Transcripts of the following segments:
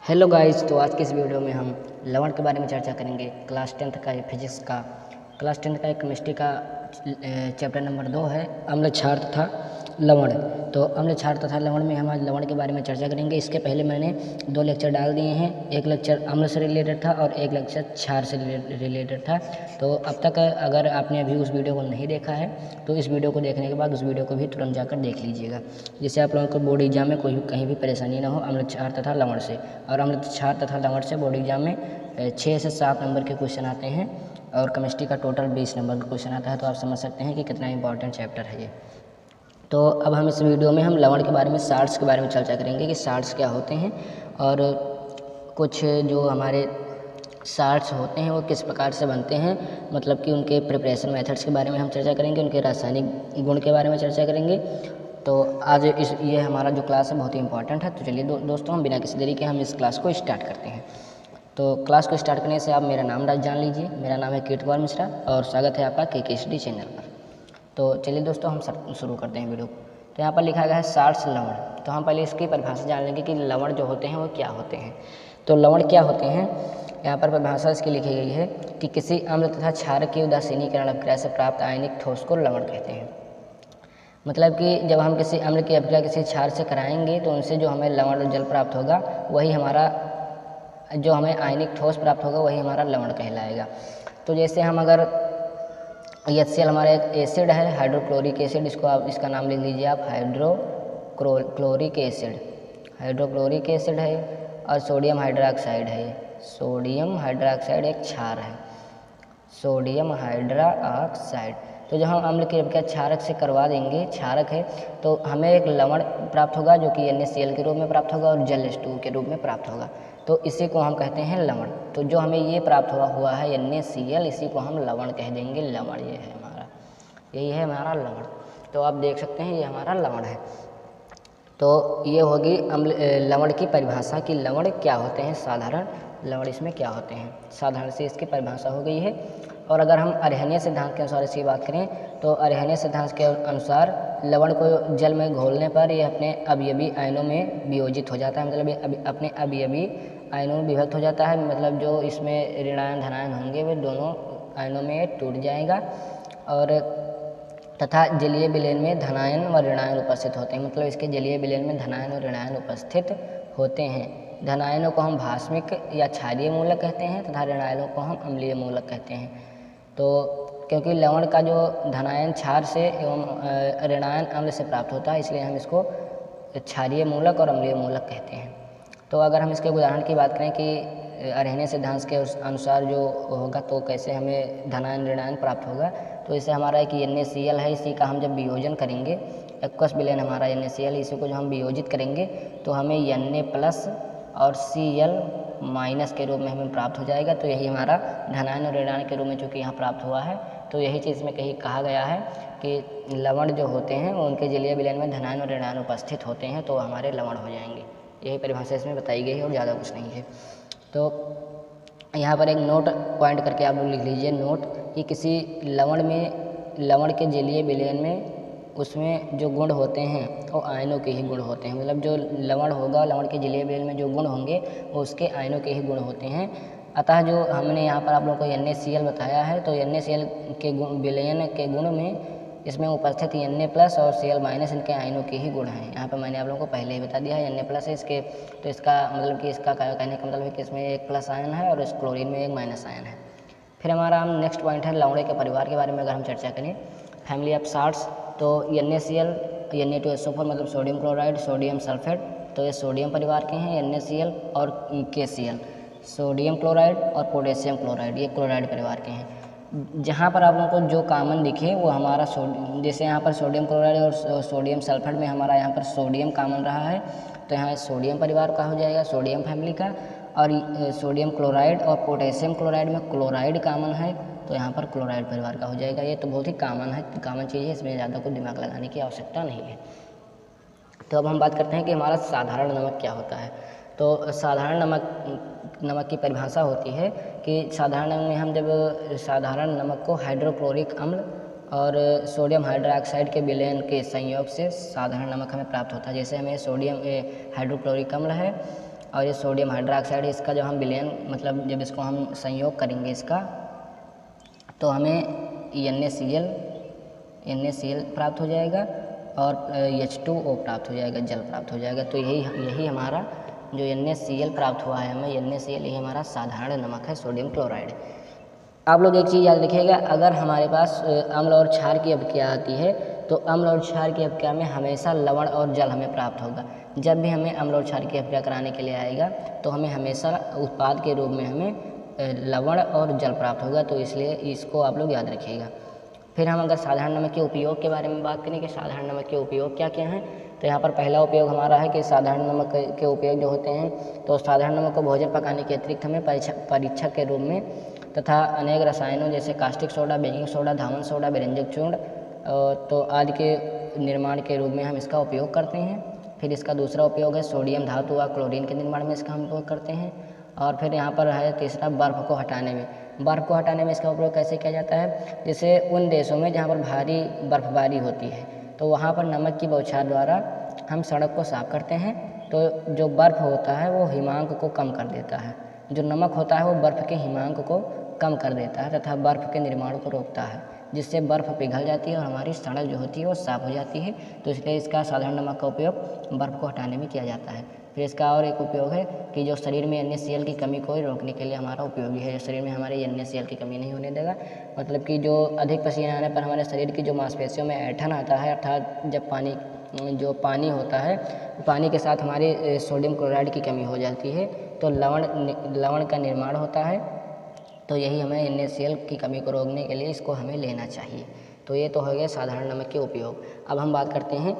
Hello guys, तो आज के इस वीडियो में हम लवण के बारे में चर्चा करेंगे। क्लास 10th का फिजिक्स का क्लास 10th का केमिस्ट्री का चैप्टर नंबर 2 है अम्ल क्षार तथा लवण। तो अम्ल क्षार तथा लवण में हम आज लवण के बारे में चर्चा करेंगे। इसके पहले मैंने 2 लेक्चर डाल दिए हैं। एक लेक्चर अम्ल से रिलेटेड था और एक लेक्चर क्षार से रिलेटेड था। तो अब तक अगर आपने अभी उस वीडियो को नहीं देखा है तो इस वीडियो को देखने के बाद उस वीडियो को भी तुरंत जाकर देख लीजिएगा, जिससे आप लोगों को बोर्ड एग्जाम में कोई कहीं भी परेशानी ना हो अम्ल क्षार तथा लवण से। और अम्ल क्षार तथा लवण से बोर्ड एग्जाम में 6 से 7 नंबर के क्वेश्चन आते हैं और केमिस्ट्री का टोटल 20 नंबर का क्वेश्चन आता है। तो आप समझ सकते हैं कि कितना इंपॉर्टेंट चैप्टर है ये। तो अब हम इस वीडियो में हम लवण के बारे में, साल्ट्स के बारे में चर्चा करेंगे कि साल्ट्स क्या होते हैं और कुछ जो हमारे साल्ट्स होते हैं वो किस प्रकार से बनते हैं, मतलब कि उनके प्रिपरेशन मेथड्स के बारे में हम चर्चा करेंगे, उनके रासायनिक गुण के बारे में चर्चा करेंगे। तो आज ये हमारा जो क्लास है बहुत ही इंपॉर्टेंट है। तो चलिए दोस्तों, हम बिना किसी देरी के हम इस क्लास को स्टार्ट करते हैं। तो क्लास को स्टार्ट करने से आप मेरा नाम जान लीजिए। मेरा नाम है कीर्ति कुमार मिश्रा और स्वागत है आपका KKSD चैनल पर। तो चलिए दोस्तों, हम शुरू करते हैं वीडियो को। तो यहाँ पर लिखा गया है साल्ट्स लवण। तो हम पहले इसकी परिभाषा जान लेंगे कि लवण जो होते हैं वो क्या होते हैं। तो लवण क्या होते हैं, यहाँ पर परिभाषा इसकी लिखी गई है कि किसी अम्ल तथा क्षारक की उदासीनीकरण अभिक्रिया से प्राप्त आयनिक ठोस को लवण कहते हैं। मतलब कि जब हम किसी अम्ल की अभिक्रिया किसी क्षार से कराएंगे तो उनसे जो हमें लवण और जल प्राप्त होगा वही हमारा, जो हमें आयनिक ठोस प्राप्त होगा वही हमारा लवण कहलाएगा। तो जैसे हम अगर HCl हमारा एक एसिड है, हाइड्रोक्लोरिक एसिड, इसको आप इसका नाम लिख लीजिए आप हाइड्रोक्लोरिक एसिड। हाइड्रोक्लोरिक एसिड है और सोडियम हाइड्रोक्साइड है। सोडियम हाइड्रोक्साइड एक क्षार है, सोडियम हाइड्रोक्साइड। तो जब हम अम्ल की अभिक्रिया क्षारक से करवा देंगे, क्षारक है, तो हमें एक लवण प्राप्त होगा जो कि NaCl के रूप में प्राप्त होगा और जल H2O के रूप में प्राप्त होगा। तो इसी को हम कहते हैं लवण। तो जो हमें ये प्राप्त हुआ है NaCl, इसी को हम लवण कह देंगे। लवण ये है हमारा, यही है हमारा लवण। तो आप देख सकते हैं ये हमारा लवण है। तो ये होगी लवण की परिभाषा कि लवण क्या होते हैं, साधारण लवण इसमें क्या होते हैं, साधारण से इसकी परिभाषा हो गई है। और अगर हम अरहनीय सिद्धांत के अनुसार इसकी बात करें तो अरहनीय सिद्धांत के अनुसार लवण को जल में घोलने पर ये अपने अवयवी आयनों में वियोजित हो जाता है, मतलब ये अपने अवयवी आयनों में विभक्त हो जाता है। मतलब जो इसमें ऋणायन धनायन होंगे वे दोनों आयनों में टूट जाएगा और तथा जलीय विलयन में धनायन व ऋणायन उपस्थित होते हैं। मतलब इसके जलीय विलयन में धनायन और ऋणायन उपस्थित होते हैं। धनायनों को हम भास्मिक या क्षारीय मूलक कहते हैं तथा ऋणायनों को हम अम्लीय मूलक कहते हैं। तो क्योंकि लवण का जो धनायन क्षार से एवं ऋणायन अम्ल से प्राप्त होता है, इसलिए हम इसको क्षारीय मूलक और अम्लीय मूलक कहते हैं। तो अगर हम इसके उदाहरण की बात करें कि अरहनीय सिद्धांत के अनुसार जो होगा तो कैसे हमें धनायन ऋणायन प्राप्त होगा, तो इसे हमारा एक NaCl है, इसी का हम जब वियोजन करेंगे, एक्वस विलयन हमारा NaCl, इसी को जो हम वियोजित करेंगे तो हमें Na+ और Cl- के रूप में हमें प्राप्त हो जाएगा। तो यही हमारा धनायन और ऋणायन के रूप में चूँकि यहाँ प्राप्त हुआ है, तो यही चीज़ में कहीं कहा गया है कि लवण जो होते हैं उनके जलीय विलयन में धनायन और ऋणायन उपस्थित होते हैं तो हमारे लवण हो जाएंगे। यही परिभाषा इसमें बताई गई है और ज़्यादा कुछ नहीं है। तो यहाँ पर एक नोट पॉइंट करके आप लोग लिख लीजिए, नोट, कि किसी लवण में, लवण के जलीय विलयन में उसमें जो गुण होते हैं वो आयनों के ही गुण होते हैं। मतलब जो लवण होगा, लवण के जलीय विलयन में जो गुण होंगे वो उसके आयनों के ही गुण होते हैं। अतः जो हमने यहाँ पर आप लोगों को NaCl बताया है, तो NaCl के विलयन के गुण में इसमें उपस्थित Na+ और Cl- इनके आयनों के ही गुण हैं। यहाँ पर मैंने आप लोगों को पहले ही बता दिया है Na+ है इसके, तो इसका मतलब कि इसका कहने का मतलब है कि इसमें एक प्लस आयन है और इस क्लोरीन में एक माइनस आयन है। फिर हमारा नेक्स्ट पॉइंट है लवण के परिवार के बारे में अगर हम चर्चा करें, फैमिली ऑफ साल्ट्स। तो NaCl, Na2SO4 मतलब सोडियम क्लोराइड, सोडियम सल्फेट, तो ये सोडियम परिवार के हैं। NaCl और KCl, सोडियम क्लोराइड और पोटेशियम क्लोराइड, ये क्लोराइड परिवार के हैं। जहाँ पर आप लोगों को जो कॉमन दिखे वो हमारा जैसे यहाँ पर सोडियम क्लोराइड और सोडियम सल्फेट में हमारा यहाँ पर सोडियम कॉमन रहा है, तो यहाँ सोडियम परिवार का हो जाएगा, सोडियम फैमिली का। और सोडियम क्लोराइड और पोटेशियम क्लोराइड में क्लोराइड कॉमन है, तो यहाँ पर क्लोराइड परिवार का हो जाएगा। ये तो बहुत ही कॉमन है, कॉमन चीज़ है, इसमें ज़्यादा कुछ दिमाग लगाने की आवश्यकता नहीं है। तो अब हम बात करते हैं कि हमारा साधारण नमक क्या होता है। तो साधारण नमक की परिभाषा होती है कि साधारण नमक में हम जब साधारण नमक को हाइड्रोक्लोरिक अम्ल और सोडियम हाइड्रोक्साइड के विलयन के संयोग से साधारण नमक हमें प्राप्त होता है। जैसे हमें सोडियम हाइड्रोक्लोरिक अम्ल है और ये सोडियम हाइड्रोक्साइड, इसका जो हम विलयन मतलब जब इसको हम संयोग करेंगे इसका, तो हमें NaCl प्राप्त हो जाएगा और H2O प्राप्त हो जाएगा, जल प्राप्त हो जाएगा। तो यही हमारा जो NaCl प्राप्त हुआ है हमें, NaCl यही हमारा साधारण नमक है, सोडियम क्लोराइड। आप लोग एक चीज़ याद रखिएगा, अगर हमारे पास अम्ल और क्षार की अभिक्रिया आती है तो अम्ल और क्षार की अभिक्रिया में हमेशा लवण और जल हमें प्राप्त होगा। जब भी हमें अम्ल और क्षार की अभिक्रिया कराने के लिए आएगा तो हमें हमेशा उत्पाद के रूप में हमें लवण और जल प्राप्त होगा, तो इसलिए इसको आप लोग याद रखिएगा। फिर हम अगर साधारण नमक के उपयोग के बारे में बात करें कि साधारण नमक के उपयोग क्या क्या हैं, तो यहाँ पर पहला उपयोग हमारा है कि साधारण नमक के उपयोग जो होते हैं, तो साधारण नमक को भोजन पकाने के अतिरिक्त हमें परीक्षक के रूप में तथा अनेक रसायनों जैसे कास्टिक सोडा, बेकिंग सोडा, धावन सोडा, व्यंजक चूर्ण तो आदि के निर्माण के रूप में हम इसका उपयोग करते हैं। फिर इसका दूसरा उपयोग है सोडियम धातु व क्लोरीन के निर्माण में इसका हम उपयोग करते हैं। और फिर यहाँ पर है तीसरा बर्फ़ को हटाने में। बर्फ़ को हटाने में इसका उपयोग कैसे किया जाता है, जैसे उन देशों में जहाँ पर भारी बर्फबारी होती है तो वहाँ पर नमक की बौछार द्वारा हम सड़क को साफ करते हैं, तो जो बर्फ़ होता है वो हिमांक को कम कर देता है। जो नमक होता है वो बर्फ़ के हिमांक को कम कर देता है तथा बर्फ़ के निर्माण को रोकता है, जिससे बर्फ़ पिघल जाती है और हमारी सड़क जो होती है वो साफ़ हो जाती है। तो इसलिए इसका साधारण नमक का उपयोग बर्फ़ को हटाने में किया जाता है। फिर इसका और एक उपयोग है कि जो शरीर में NaCl की कमी को रोकने के लिए हमारा उपयोगी है। शरीर में हमारे NaCl की कमी नहीं होने देगा, मतलब कि जो अधिक पसीना आने पर हमारे शरीर की जो मांसपेशियों में ऐंठन आता है, अर्थात जब पानी होता है, पानी के साथ हमारी सोडियम क्लोराइड की कमी हो जाती है तो लवण का निर्माण होता है। तो यही हमें NaCl की कमी को रोकने के लिए इसको हमें लेना चाहिए। तो ये तो हो गया साधारण नमक के उपयोग। अब हम बात करते हैं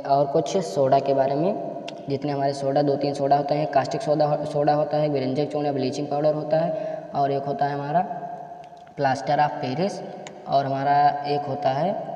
और कुछ सोडा के बारे में। जितने हमारे सोडा 2-3 सोडा होते हैं, कास्टिक सोडा होता है, व्यंजक चूर्ण या ब्लीचिंग पाउडर होता है, और एक होता है हमारा प्लास्टर ऑफ पेरिस, और हमारा एक होता है,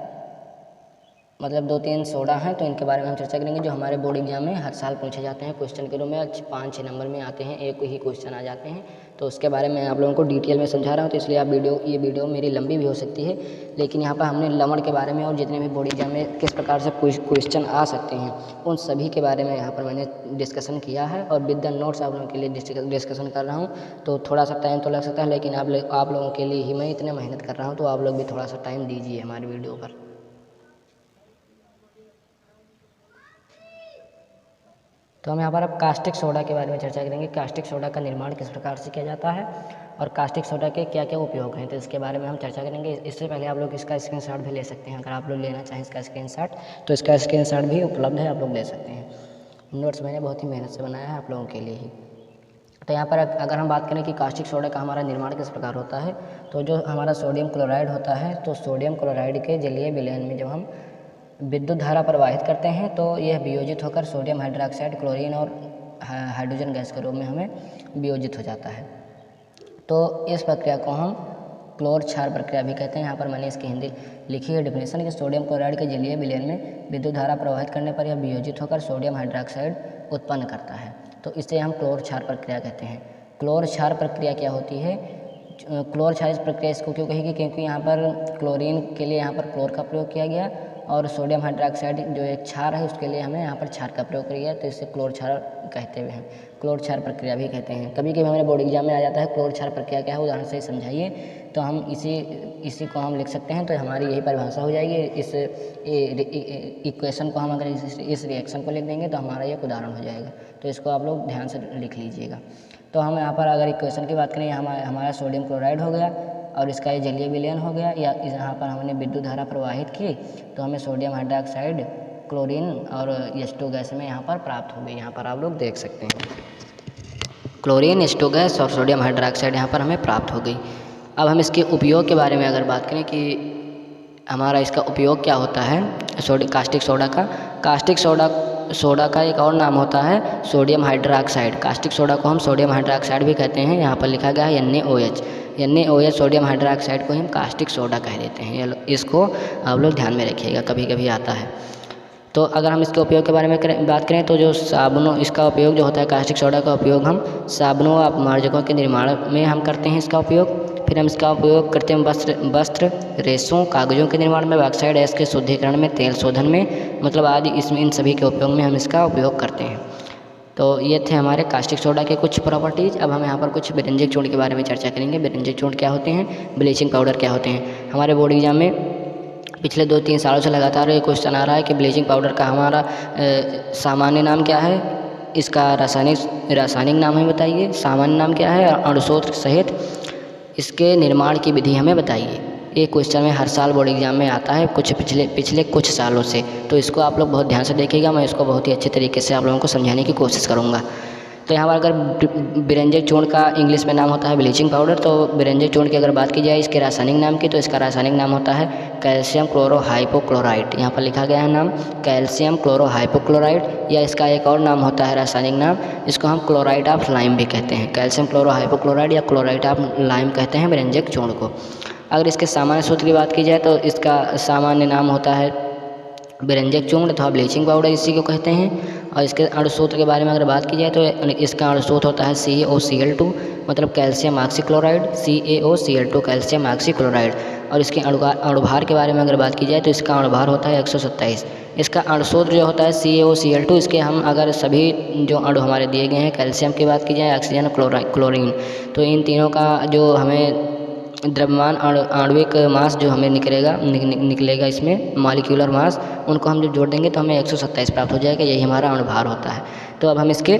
मतलब 2-3 सोडा हैं। तो इनके बारे में हम चर्चा करेंगे जो हमारे बोर्ड एग्जाम में हर साल पूछे जाते हैं, क्वेश्चन के रूप में 5-6 नंबर में आते हैं, एक ही क्वेश्चन आ जाते हैं। तो उसके बारे में आप लोगों को डिटेल में समझा रहा हूँ, तो इसलिए आप ये वीडियो मेरी लंबी भी हो सकती है, लेकिन यहाँ पर हमने लवण के बारे में और जितने भी बोर्ड एग्जाम में किस प्रकार से क्वेश्चन आ सकते हैं उन सभी के बारे में यहाँ पर मैंने डिस्कशन किया है और विद द नोट्स आप लोगों के लिए डिस्कशन कर रहा हूँ। तो थोड़ा सा टाइम तो लग सकता है, लेकिन आप लोगों के लिए ही मैं इतने मेहनत कर रहा हूँ, तो आप लोग भी थोड़ा सा टाइम दीजिए हमारी वीडियो पर। तो हम यहाँ पर अब कास्टिक सोडा के बारे में चर्चा करेंगे। कास्टिक सोडा का निर्माण किस प्रकार से किया जाता है और कास्टिक सोडा के क्या क्या उपयोग हैं, तो इसके बारे में हम चर्चा करेंगे। इससे पहले आप लोग इसका स्क्रीनशॉट भी ले सकते हैं, अगर आप लोग लेना चाहें इसका स्क्रीनशॉट, तो इसका स्क्रीनशॉट भी उपलब्ध है, आप लोग ले सकते हैं। नोट्स मैंने बहुत ही मेहनत से बनाया है आप लोगों के लिए ही। तो यहाँ पर अगर हम बात करें कि कास्टिक सोडा का हमारा निर्माण किस प्रकार होता है, तो जो हमारा सोडियम क्लोराइड होता है, तो सोडियम क्लोराइड के जलीय विलयन में जब हम विद्युत धारा प्रवाहित करते हैं तो यह वियोजित होकर सोडियम हाइड्रोक्साइड, क्लोरीन और हाइड्रोजन गैस के रूप में हमें वियोजित हो जाता है। तो इस प्रक्रिया को हम क्लोर क्षार प्रक्रिया भी कहते हैं। यहाँ पर मैंने इसकी हिंदी लिखी है डेफिनेशन कि सोडियम क्लोराइड के जलीय विलयन में विद्युत धारा प्रवाहित करने पर यह वियोजित होकर सोडियम हाइड्रोक्साइड उत्पन्न करता है, तो इसे हम क्लोर क्षार प्रक्रिया कहते हैं। क्लोर क्षार प्रक्रिया क्या होती है, क्लोर क्षार प्रक्रिया इसको क्यों कहेगी, क्योंकि यहाँ पर क्लोरीन के लिए यहाँ पर क्लोर का प्रयोग किया गया और सोडियम हाइड्रोक्साइड जो एक क्षार है उसके लिए हमें यहाँ पर क्षार का प्रयोग किया गया, तो इसे क्लोर क्षार कहते हुए हैं, क्लोर क्षार प्रक्रिया भी कहते हैं। कभी कभी हमारे बोर्ड एग्जाम में आ जाता है क्लोर क्षार प्रक्रिया क्या है, उदाहरण से समझाइए, तो हम इसी को हम लिख सकते हैं, तो हमारी यही परिभाषा हो जाएगी। इस इक्वेशन को हम अगर इस रिएक्शन को लिख देंगे तो हमारा एक उदाहरण हो जाएगा, तो इसको आप लोग ध्यान से लिख लीजिएगा। तो हम यहाँ पर अगर इक्वेशन की बात करें, हमारा सोडियम क्लोराइड हो गया और इसका ये जलीय विलयन हो गया, या यहाँ पर हमने विद्युत धारा प्रवाहित की तो हमें सोडियम हाइड्रोक्साइड, क्लोरीन और H2 गैस में यहाँ पर प्राप्त हो गई। यहाँ पर आप लोग देख सकते हैं क्लोरीन, H2 गैस और सोडियम हाइड्रोक्साइड यहाँ पर हमें प्राप्त हो गई। अब हम इसके उपयोग के बारे में अगर बात करें कि हमारा इसका उपयोग क्या होता है कास्टिक सोडा का। कास्टिक सोडा का एक और नाम होता है सोडियम हाइड्रोक्साइड। कास्टिक सोडा को हम सोडियम हाइड्रोक्साइड भी कहते हैं, यहाँ पर लिखा गया है NaOH सोडियम हाइड्रोक्साइड को हम कास्टिक सोडा कह देते हैं। इसको आप लोग ध्यान में रखिएगा, कभी कभी आता है। तो अगर हम इसके उपयोग के बारे में बात करें तो जो साबुनों, इसका उपयोग जो होता है कास्टिक सोडा का उपयोग हम साबुनों व अपमार्जकों के निर्माण में हम करते हैं इसका उपयोग। फिर हम इसका उपयोग करते हैं वस्त्र, रेशों, कागज़ों के निर्माण में, बॉक्साइड ऐश के शुद्धिकरण में, तेल शोधन में, मतलब आदि इसमें इन सभी के उपयोग में हम इसका उपयोग करते हैं। तो ये थे हमारे कास्टिक सोडा के कुछ प्रॉपर्टीज़। अब हम यहाँ पर कुछ बेरेंजिक चूर्ण के बारे में चर्चा करेंगे। बेरेंजिक चूर्ण क्या होते हैं, ब्लीचिंग पाउडर क्या होते हैं। हमारे बोर्ड एग्जाम में पिछले 2-3 सालों से लगातार ये क्वेश्चन आ रहा है कि ब्लीचिंग पाउडर का हमारा सामान्य नाम क्या है, इसका रासायनिक नाम हमें बताइए, सामान्य नाम क्या है, और अणुसूत्र सहित इसके निर्माण की विधि हमें बताइए। ये क्वेश्चन में हर साल बोर्ड एग्जाम में आता है कुछ पिछले कुछ सालों से, तो इसको आप लोग बहुत ध्यान से देखिएगा। मैं इसको बहुत ही अच्छे तरीके से आप लोगों को समझाने की कोशिश करूँगा। तो यहाँ पर अगर बेरेंजिक चूर्ण का इंग्लिश में नाम होता है ब्लीचिंग पाउडर, तो बेरेंजिक चूर्ण की अगर बात की जाए इसके रासायनिक नाम की, तो इसका रासायनिक नाम होता है कैल्शियम क्लोरोहाइपोक्लोराइड। यहाँ पर लिखा गया है नाम कैल्शियम क्लोरोहाइपोक्लोराइड, या इसका एक और नाम होता है रासायनिक नाम, इसको हम क्लोराइड ऑफ लाइम भी कहते हैं। कैल्शियम क्लोरोहाइपोक्लोराइड या क्लोराइड ऑफ लाइम कहते हैं बेरेंजिक चूर्ण को। अगर इसके सामान्य सूत्र की बात की जाए तो इसका सामान्य नाम होता है बेरेंजिक चूर्ण अथवा ब्लीचिंग पाउडर, इसी को कहते हैं। और इसके अणुसूत्र के बारे में अगर बात की जाए तो इसका अणुसूत्र होता है CaOCl2, मतलब calcium oxychloride, CaOCl2 calcium oxychloride. और इसके अणुभार के बारे में अगर बात की जाए तो इसका अणुभार होता है 127। इसका अणुसूत्र जो होता है CaOCl2, इसके हम अगर सभी जो अणु हमारे दिए गए हैं, कैल्शियम की बात की जाए, ऑक्सीजन, क्लोरीन, तो इन तीनों का जो हमें द्रव्यमान आणविक मास जो हमें निकलेगा इसमें मॉलिक्यूलर मास, उनको हम जब जोड़ देंगे तो हमें 127 प्राप्त हो जाएगा। यही हमारा अणुभार होता है। तो अब हम इसके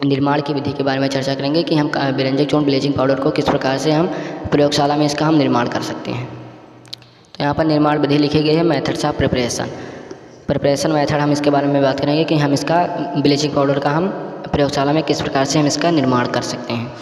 निर्माण की विधि के बारे में चर्चा करेंगे कि हम बेरेंजिक चूर्ण ब्लीचिंग पाउडर को किस प्रकार से हम प्रयोगशाला में इसका हम निर्माण कर सकते हैं। तो यहाँ पर निर्माण विधि लिखी गई है, मेथड्स ऑफ प्रिपरेशन मेथड। हम इसके बारे में बात करेंगे कि हम इसका ब्लीचिंग पाउडर का हम प्रयोगशाला में किस प्रकार से हम इसका निर्माण कर सकते हैं।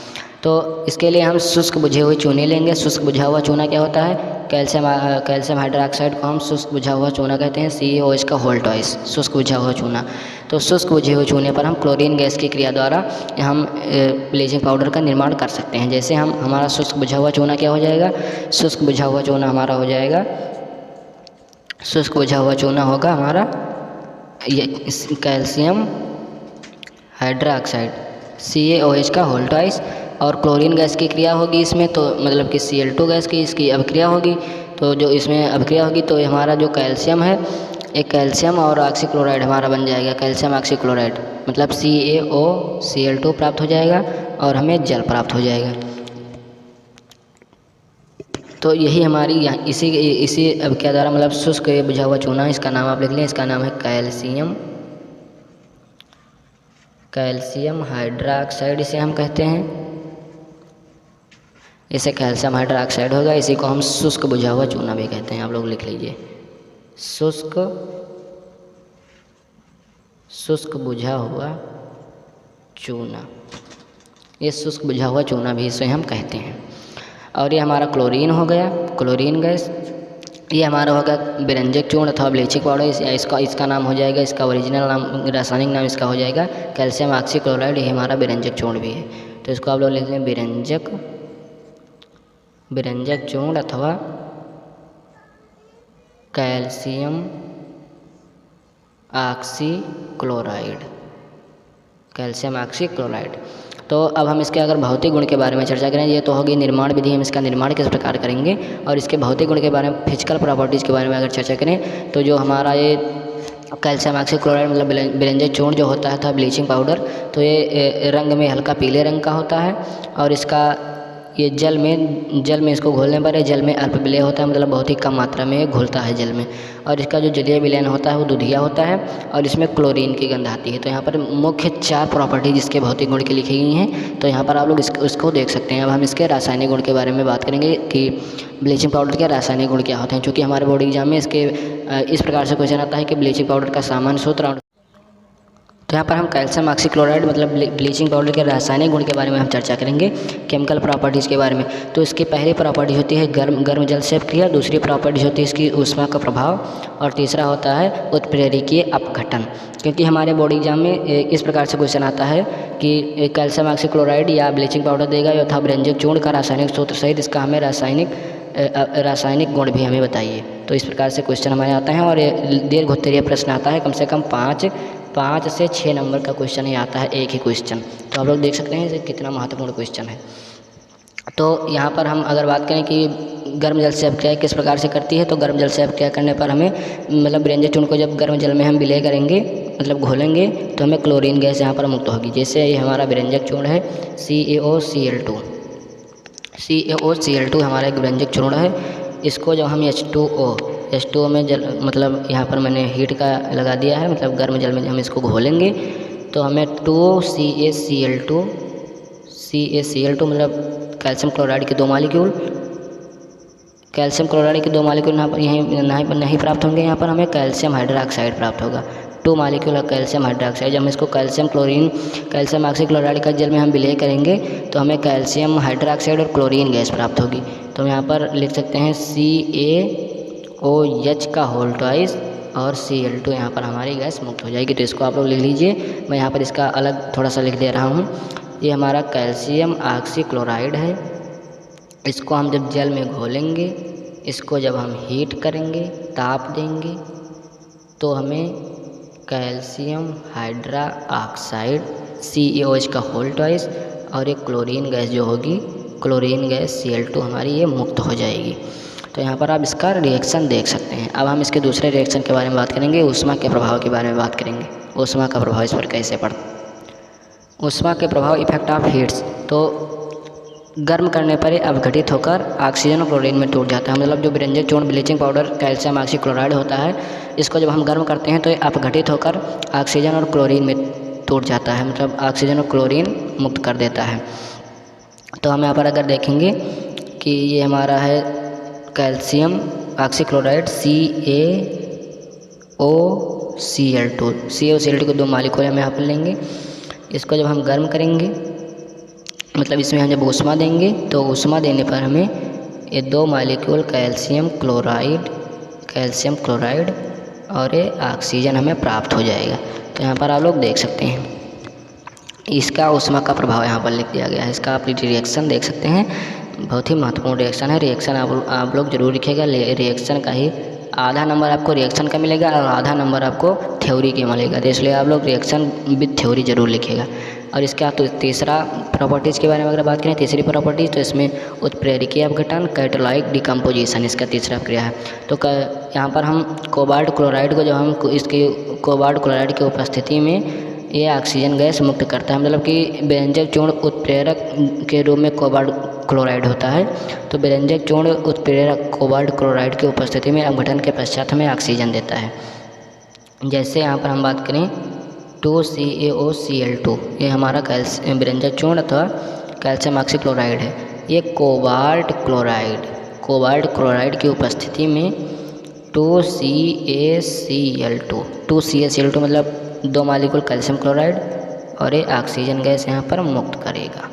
तो इसके लिए हम शुष्क बुझे हुए चूने लेंगे। शुष्क बुझा हुआ चूना क्या होता है, कैल्शियम हाइड्रोक्साइड को हम शुष्क बुझा हुआ चूना कहते हैं, CaOH का होल ट्वाइस, शुष्क बुझा हुआ चूना। तो शुष्क बुझे हुए चूने पर हम क्लोरीन गैस की क्रिया द्वारा हम ब्लीचिंग पाउडर का निर्माण कर सकते हैं। जैसे हमारा शुष्क बुझा हुआ चूना क्या हो जाएगा, शुष्क बुझा हुआ चूना हमारा हो जाएगा, शुष्क बुझा हुआ चूना होगा हमारा ये कैल्शियम हाइड्रोक्साइड, CaOH का होल ट्वाइस, और क्लोरीन गैस की क्रिया होगी इसमें, तो मतलब कि Cl2 गैस की इसकी अभिक्रिया होगी। तो जो इसमें अभिक्रिया होगी तो हमारा जो कैल्शियम है, एक कैल्शियम और ऑक्सीक्लोराइड हमारा बन जाएगा, कैल्शियम ऑक्सीक्लोराइड, मतलब CaOCl2 प्राप्त हो जाएगा और हमें जल प्राप्त हो जाएगा। तो यही हमारी इसी अभिक्रिया द्वारा, मतलब शुष्क बुझा हुआ चूना, इसका नाम आप लिख लें, इसका नाम है कैल्शियम हाइड्रोक्साइड इसे हम कहते हैं। इसे कैल्शियम हाइड्रोक्साइड होगा, इसी को हम शुष्क बुझा हुआ चूना भी कहते हैं। आप लोग लिख लीजिए, शुष्क बुझा हुआ चूना, ये शुष्क बुझा हुआ चूना भी इसे हम कहते हैं। और ये हमारा क्लोरीन हो गया, क्लोरीन गैस, ये हमारा होगा बेरेंजिक चूर्ण अथवा ब्लीचिंग पाउडर। इसका नाम हो जाएगा, इसका ओरिजिनल नाम, रासायनिक नाम इसका हो जाएगा कैल्शियम ऑक्सीक्लोराइड। ये हमारा बेरेंजिक चूर्ण भी है, तो इसको आप लोग लिख लें बेरेंजिक चूर्ण अथवा कैल्शियम ऑक्सीक्लोराइड, कैल्शियम ऑक्सीक्लोराइड। तो अब हम इसके अगर भौतिक गुण के बारे में चर्चा करें, ये तो होगी निर्माण विधि, हम इसका निर्माण किस प्रकार करेंगे। और इसके भौतिक गुण के बारे में, फिजिकल प्रॉपर्टीज़ के बारे में अगर चर्चा करें, तो जो हमारा ये कैल्शियम ऑक्सीक्लोराइड मतलब बेरेंजिक चूर्ण जो होता है था ब्लीचिंग पाउडर, तो ये रंग में हल्का पीले रंग का होता है, और इसका ये जल में इसको घोलने पर जल में अल्प विलय होता है, मतलब बहुत ही कम मात्रा में घुलता है जल में। और इसका जो जलीय विलयन होता है वो दुधिया होता है, और इसमें क्लोरीन की गंध आती है। तो यहाँ पर मुख्य 4 प्रॉपर्टी जिसके भौतिक गुण की लिखी गई हैं, तो यहाँ पर आप लोग इसको देख सकते हैं। अब हम इसके रासायनिक गुण के बारे में बात करेंगे कि ब्लीचिंग पाउडर के रासायनिक गुण क्या होते हैं। चूँकि हमारे बोर्ड एग्जाम में इसके इस प्रकार से क्वेश्चन आता है कि ब्लीचिंग पाउडर का सामान्य सूत्र। तो यहाँ पर हम कैल्शियम ऑक्सीक्लोराइड मतलब ब्लीचिंग पाउडर के रासायनिक गुण के बारे में हम चर्चा करेंगे, केमिकल प्रॉपर्टीज़ के बारे में। तो इसकी पहली प्रॉपर्टी होती है गर्म जल से अपक्रिया, दूसरी प्रॉपर्टी होती है इसकी ऊष्मा का प्रभाव, और तीसरा होता है उत्प्रेरकीय अपघटन। क्योंकि हमारे बोर्ड एग्जाम में इस प्रकार से क्वेश्चन आता है कि कैल्शियम ऑक्सीक्लोराइड या ब्लीचिंग पाउडर देगा अथवा बेरेंजिक चूर्ण का रासायनिक सूत्र सहित इसका हमें रासायनिक गुण भी हमें बताइए। तो इस प्रकार से क्वेश्चन हमारे आता है, और दीर्घ उत्तरीय प्रश्न आता है, कम से कम 5 से 6 नंबर का क्वेश्चन ही आता है, एक ही क्वेश्चन। तो आप लोग देख सकते हैं कितना महत्वपूर्ण क्वेश्चन है। तो यहाँ पर हम अगर बात करें कि गर्म जल से अपक्रिया किस प्रकार से करती है, तो गर्म जल से अपक्रिया करने पर हमें मतलब बेरेंजिक चूर्ण को जब गर्म जल में हम विलय करेंगे मतलब घोलेंगे तो हमें क्लोरीन गैस यहाँ पर मुक्त होगी। जैसे ये हमारा व्यंजक चूर्ण है CaOCl2। CaOCl2 हमारा एक व्यंजक चूर्ण है। इसको जब हम H2O में मतलब यहाँ पर मैंने हीट का लगा दिया है, मतलब गर्म जल में हम इसको घोलेंगे तो हमें 2CaCl2 मतलब कैल्शियम क्लोराइड के 2 मॉलिक्यूल यहाँ पर नहीं प्राप्त होंगे। यहाँ पर हमें कैल्शियम हाइड्रोक्साइड प्राप्त होगा, 2 मॉलिक्यूल ऑफ कैल्शियम हाइड्रोक्साइड। जब हम इसको कैल्शियम ऑक्सीक्लोराइड का जल में हम विलय करेंगे तो हमें कैल्शियम हाइड्रोक्साइड और क्लोरीन गैस प्राप्त होगी। तो हम यहाँ पर लिख सकते हैं CaOH का होल ट्वाइस और Cl2, यहाँ पर हमारी गैस मुक्त हो जाएगी। तो इसको आप लोग लिख लीजिए। मैं यहाँ पर इसका अलग थोड़ा सा लिख दे रहा हूँ। ये हमारा कैल्शियम ऑक्सीक्लोराइड है। इसको हम जब जल में घोलेंगे, इसको जब हम हीट करेंगे, ताप देंगे, तो हमें कैल्शियम हाइड्रोक्साइड CaOH का होल ट्वाइस और एक क्लोरीन गैस जो होगी, क्लोरीन गैस Cl2 हमारी ये मुक्त हो जाएगी। तो यहाँ पर आप इसका रिएक्शन देख सकते हैं। अब हम इसके दूसरे रिएक्शन के बारे में बात करेंगे, ऊष्मा के प्रभाव के बारे में बात करेंगे। ऊष्मा का प्रभाव इस पर कैसे पड़ता है। ऊष्मा के प्रभाव इफेक्ट ऑफ हीट्स। तो गर्म करने पर ये अपघटित होकर ऑक्सीजन और क्लोरीन में टूट जाता है। मतलब जो व्यंजक चूर्ण ब्लीचिंग पाउडर कैल्शियम ऑक्सीक्लोराइड होता है, इसको जब हम गर्म करते हैं तो ये अपघटित होकर ऑक्सीजन और क्लोरीन में टूट जाता है, मतलब ऑक्सीजन और क्लोरीन मुक्त कर देता है। तो हम यहाँ पर अगर देखेंगे कि ये हमारा है कैल्शियम ऑक्सीक्लोराइड CaOCl2 को 2 मॉलिक्यूल हम यहाँ पर लेंगे। इसको जब हम गर्म करेंगे, मतलब इसमें हम जब ऊष्मा देंगे तो ऊष्मा देने पर हमें ये 2 मॉलिक्यूल कैल्शियम क्लोराइड और ये ऑक्सीजन हमें प्राप्त हो जाएगा। तो यहाँ पर आप लोग देख सकते हैं इसका ऊष्मा का प्रभाव यहाँ पर लिख दिया गया है। इसका आप रिएक्शन देख सकते हैं, बहुत ही महत्वपूर्ण रिएक्शन है। रिएक्शन आप लोग जरूर लिखिएगा। रिएक्शन का ही आधा नंबर आपको रिएक्शन का मिलेगा और आधा नंबर आपको थ्योरी के मिलेगा। तो इसलिए आप लोग रिएक्शन विद थ्योरी जरूर लिखिएगा। और इसका तो तीसरा प्रॉपर्टीज़ के बारे में अगर बात करें, तीसरी प्रॉपर्टीज़, तो इसमें उत्प्रेरकीय अपघटन, कैटालाइक डिकम्पोजिशन इसका तीसरा क्रिया है। तो यहाँ पर हम कोबाल्ट क्लोराइड को जब हम कोबाल्ट क्लोराइड की उपस्थिति में ये ऑक्सीजन गैस मुक्त करता है। मतलब कि व्यंजक चूर्ण उत्प्रेरक के रूप में कोबाल्ट क्लोराइड होता है। तो व्यंजक चूर्ण उत्प्रेरक कोबाल्ट क्लोराइड की उपस्थिति में अपघटन के पश्चात हमें ऑक्सीजन देता है। जैसे यहाँ पर हम बात करें 2CaOCl2, ये हमारा व्यंजक चूर्ण अथवा कैल्शियम ऑक्सीक्लोराइड है। ये कोबाल्ट क्लोराइड की उपस्थिति में 2CaCl2 मतलब 2 मॉलिक्यूल कैल्शियम क्लोराइड और ये ऑक्सीजन गैस यहाँ पर मुक्त करेगा।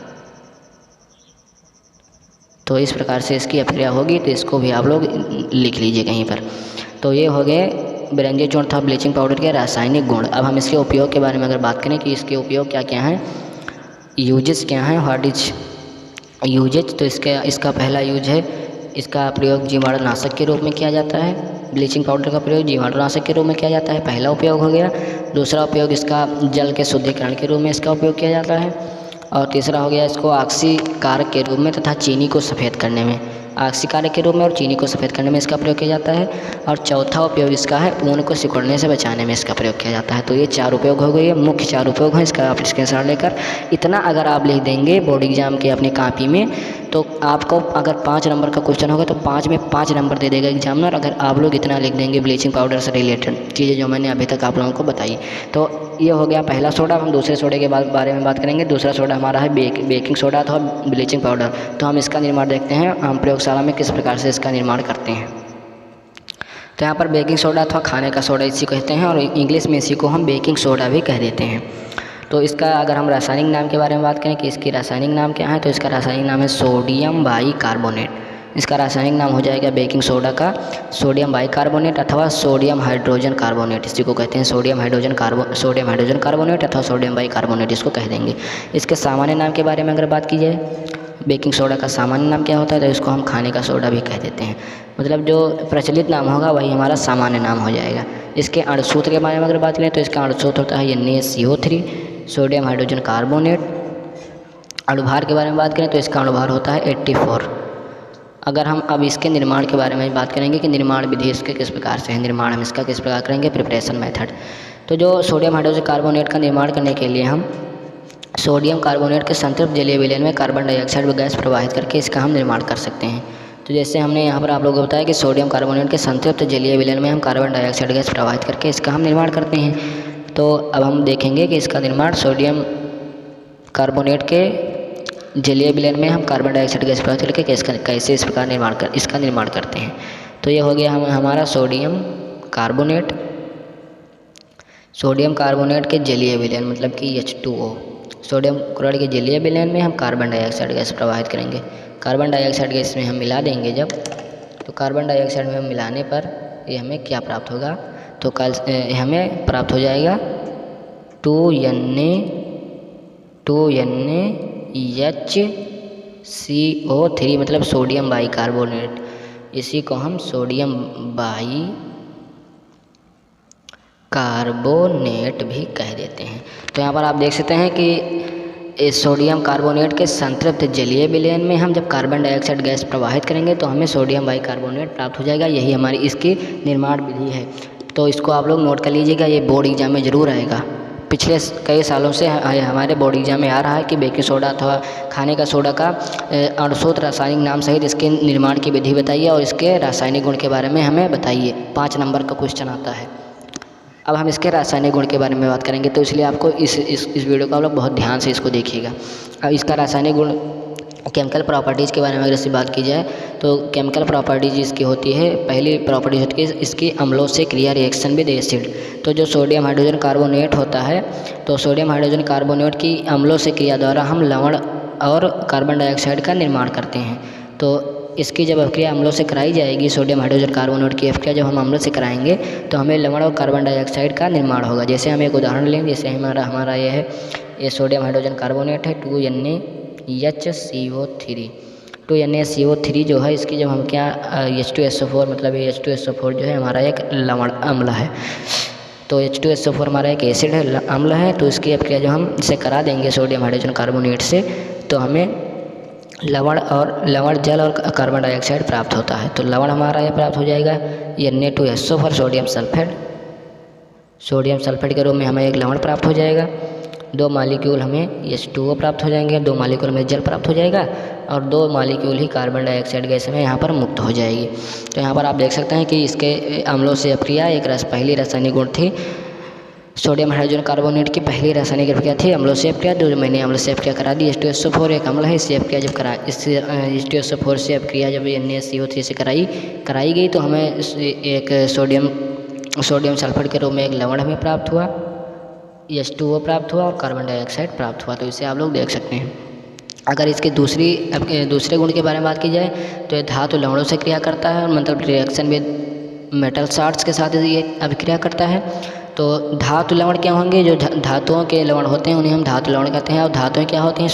तो इस प्रकार से इसकी अभिक्रिया होगी। तो इसको भी आप लोग लिख लीजिए कहीं पर। तो ये हो गए व्यंजक चूर्ण था ब्लीचिंग पाउडर के रासायनिक गुण। अब हम इसके उपयोग के बारे में अगर बात करें कि इसके उपयोग क्या क्या हैं, यूजेस क्या हैं, व्हाट इज यूजेज। तो इसका पहला यूज है, इसका प्रयोग जीवाणुनाशक के रूप में किया जाता है। ब्लीचिंग पाउडर का प्रयोग जीवाणुनाशक के रूप में किया जाता है, पहला उपयोग हो गया। दूसरा उपयोग इसका जल के शुद्धिकरण के रूप में इसका उपयोग किया जाता है। और तीसरा हो गया इसको ऑक्सीकारक के रूप में तथा चीनी को सफ़ेद करने में, ऑक्सीकारक के रूप में और चीनी को सफ़ेद करने में इसका प्रयोग किया जाता है। और चौथा उपयोग इसका है ऊन को सिकुड़ने से बचाने में इसका प्रयोग किया जाता है। तो ये 4 उपयोग हो गए, मुख्य 4 उपयोग हैं। इसका आप स्क्रीनशॉट लेकर इतना अगर आप लिख देंगे बोर्ड एग्जाम के अपनी कॉपी में, तो आपको अगर 5 नंबर का क्वेश्चन होगा तो 5 में 5 नंबर दे देगा एग्जामिनर। अगर आप लोग इतना लिख देंगे ब्लीचिंग पाउडर से रिलेटेड चीज़ें जो मैंने अभी तक आप लोगों को बताई। तो ये हो गया पहला सोडा। हम दूसरे सोडे के बारे में बात करेंगे। दूसरा सोडा हमारा है बेकिंग सोडा अथवा ब्लीचिंग पाउडर। तो हम इसका निर्माण देखते हैं, हम प्रयोगशाला में किस प्रकार से इसका निर्माण करते हैं। तो यहाँ पर बेकिंग सोडा अथवा खाने का सोडा इसी कहते हैं और इंग्लिश में इसी को हम बेकिंग सोडा भी कह देते हैं। तो इसका अगर हम रासायनिक नाम के बारे में बात करें कि इसकी रासायनिक नाम क्या है, तो इसका रासायनिक नाम है सोडियम बाइकार्बोनेट। इसका रासायनिक नाम हो जाएगा बेकिंग सोडा का सोडियम बाइकार्बोनेट अथवा सोडियम हाइड्रोजन कार्बोनेट, इसी को कहते हैं सोडियम हाइड्रोजन कार्बोनेट अथवा सोडियम बाइकार्बोनेट इसको कह देंगे। इसके सामान्य नाम के बारे में अगर बात की जाए, बेकिंग सोडा का सामान्य नाम क्या होता है, तो इसको हम खाने का सोडा भी कह देते हैं। मतलब जो प्रचलित नाम होगा वही हमारा सामान्य नाम हो जाएगा। इसके अणुसूत्र के बारे में अगर बात करें तो इसका अणुसूत्र होता है NaCO3 सोडियम हाइड्रोजन कार्बोनेट। अणुभार के बारे में बात करें तो इसका अणुभार होता है 84। अगर हम अब इसके निर्माण के बारे में बात करेंगे कि निर्माण विधि इसके किस प्रकार से है, निर्माण हम इसका किस प्रकार करेंगे, प्रिपरेशन मेथड। तो जो सोडियम हाइड्रोजन कार्बोनेट का निर्माण करने के लिए हम सोडियम कार्बोनेट के संतृप्त जलीय विलयन में कार्बन डाइऑक्साइड व गैस प्रवाहित करके इसका हम निर्माण कर सकते हैं। तो जैसे हमने यहाँ पर आप लोगों को बताया कि सोडियम कार्बोनेट के संतृप्त जलीय विलयन में हम कार्बन डाइऑक्साइड गैस प्रवाहित करके इसका हम निर्माण करते हैं। तो अब हम देखेंगे कि इसका निर्माण सोडियम कार्बोनेट के जलीय विलयन में हम कार्बन डाइऑक्साइड गैस प्रवाहित करके कैसे इस प्रकार इसका निर्माण करते हैं। तो ये हो गया हमारा सोडियम कार्बोनेट के जलीय विलयन मतलब कि H2O। सोडियम क्लोराइड के जलीय विलयन में हम कार्बन डाइऑक्साइड गैस प्रवाहित करेंगे। कार्बन डाइऑक्साइड गैस में हम मिला देंगे जब, तो कार्बन डाइऑक्साइड में हम मिलाने पर ये हमें क्या प्राप्त होगा, तो हमें प्राप्त हो जाएगा 2NaHCO3 मतलब सोडियम बाइकार्बोनेट। इसी को हम सोडियम बाइकार्बोनेट भी कह देते हैं। तो यहाँ पर आप देख सकते हैं कि इस सोडियम कार्बोनेट के संतृप्त जलीय विलयन में हम जब कार्बन डाइऑक्साइड गैस प्रवाहित करेंगे तो हमें सोडियम बाइकार्बोनेट प्राप्त हो जाएगा। यही हमारी इसकी निर्माण विधि है। तो इसको आप लोग नोट कर लीजिएगा, ये बोर्ड एग्जाम में ज़रूर आएगा। पिछले कई सालों से हमारे बोर्ड एग्जाम में आ रहा है कि बेकिंग सोडा अथवा खाने का सोडा का अणुशोध रासायनिक नाम सहित इसके निर्माण की विधि बताइए और इसके रासायनिक गुण के बारे में हमें बताइए। 5 नंबर का क्वेश्चन आता है। अब हम इसके रासायनिक गुण के बारे में बात करेंगे, तो इसलिए आपको इस वीडियो को आप लोग बहुत ध्यान से इसको देखिएगा। अब इसका रासायनिक गुण केमिकल प्रॉपर्टीज़ के बारे में अगर इससे बात की जाए तो केमिकल प्रॉपर्टीज इसकी होती है, पहली प्रॉपर्टीज होती है इसकी अम्लों से क्रिया रिएक्शन विद एसिड। तो जो सोडियम हाइड्रोजन कार्बोनेट होता है, तो सोडियम हाइड्रोजन कार्बोनेट की अम्लों से क्रिया द्वारा हम लवण और कार्बन डाइऑक्साइड का निर्माण करते हैं। तो इसकी जब अभिक्रिया अम्लों से कराई जाएगी, सोडियम हाइड्रोजन कार्बोनेट की अभिक्रिया जब हम अम्लों से कराएंगे तो हमें लवण और कार्बन डाइऑक्साइड का निर्माण होगा। जैसे हम एक उदाहरण लेंगे, जैसे हमारा ये है, ये सोडियम हाइड्रोजन कार्बोनेट है 2NaHCO3। 2NaCO3 जो है इसकी जब हम क्या H2SO4 मतलब ये H2SO4 जो है हमारा एक लवण अम्ल है। तो H2SO4 हमारा एक एसिड है, अम्ल है। तो इसकी अभिक्रिया जो हम इसे करा देंगे सोडियम हाइड्रोजन कार्बोनेट से, तो हमें लवण जल और कार्बन डाइऑक्साइड प्राप्त होता है। तो लवण हमारा ये प्राप्त हो जाएगा Na2SO4 सोडियम सल्फेट के रूप में हमें एक लवण प्राप्त हो जाएगा। 2 मॉलिक्यूल हमें H2O प्राप्त हो जाएंगे, 2 मॉलिक्यूल हमें जल प्राप्त हो जाएगा और 2 मॉलिक्यूल ही कार्बन डाइऑक्साइड गैस में यहाँ पर मुक्त हो जाएगी। तो यहाँ पर आप देख सकते हैं कि इसके अम्लों से अभिक्रिया पहली रासायनिक गुण थी सोडियम हाइड्रोजन कार्बोनेट की पहली रासायनिक अभिक्रिया थी अम्लों से अभिक्रिया। जो मैंने अम्ल से अभिक्रिया करा दी, H2SO4 एक अम्ल है, इससे अभिक्रिया जब H2SO4 से अभिक्रिया जब NaCO3 से कराई गई तो हमें एक सोडियम सल्फेट के रूप में एक लवण हमें प्राप्त हुआ, H2O प्राप्त हुआ और कार्बन डाइऑक्साइड प्राप्त हुआ। तो इसे आप लोग देख सकते हैं। अगर इसके दूसरे गुण के बारे में बात की जाए तो ये धातु लवणों से क्रिया करता है, मतलब रिएक्शन विद मेटल साल्ट्स के साथ ये अभिक्रिया करता है। तो धातु लवण क्या होंगे, जो धातुओं के लवण होते हैं उन्हें हम धातु लवण कहते हैं। और धातुएं क्या होती हैं,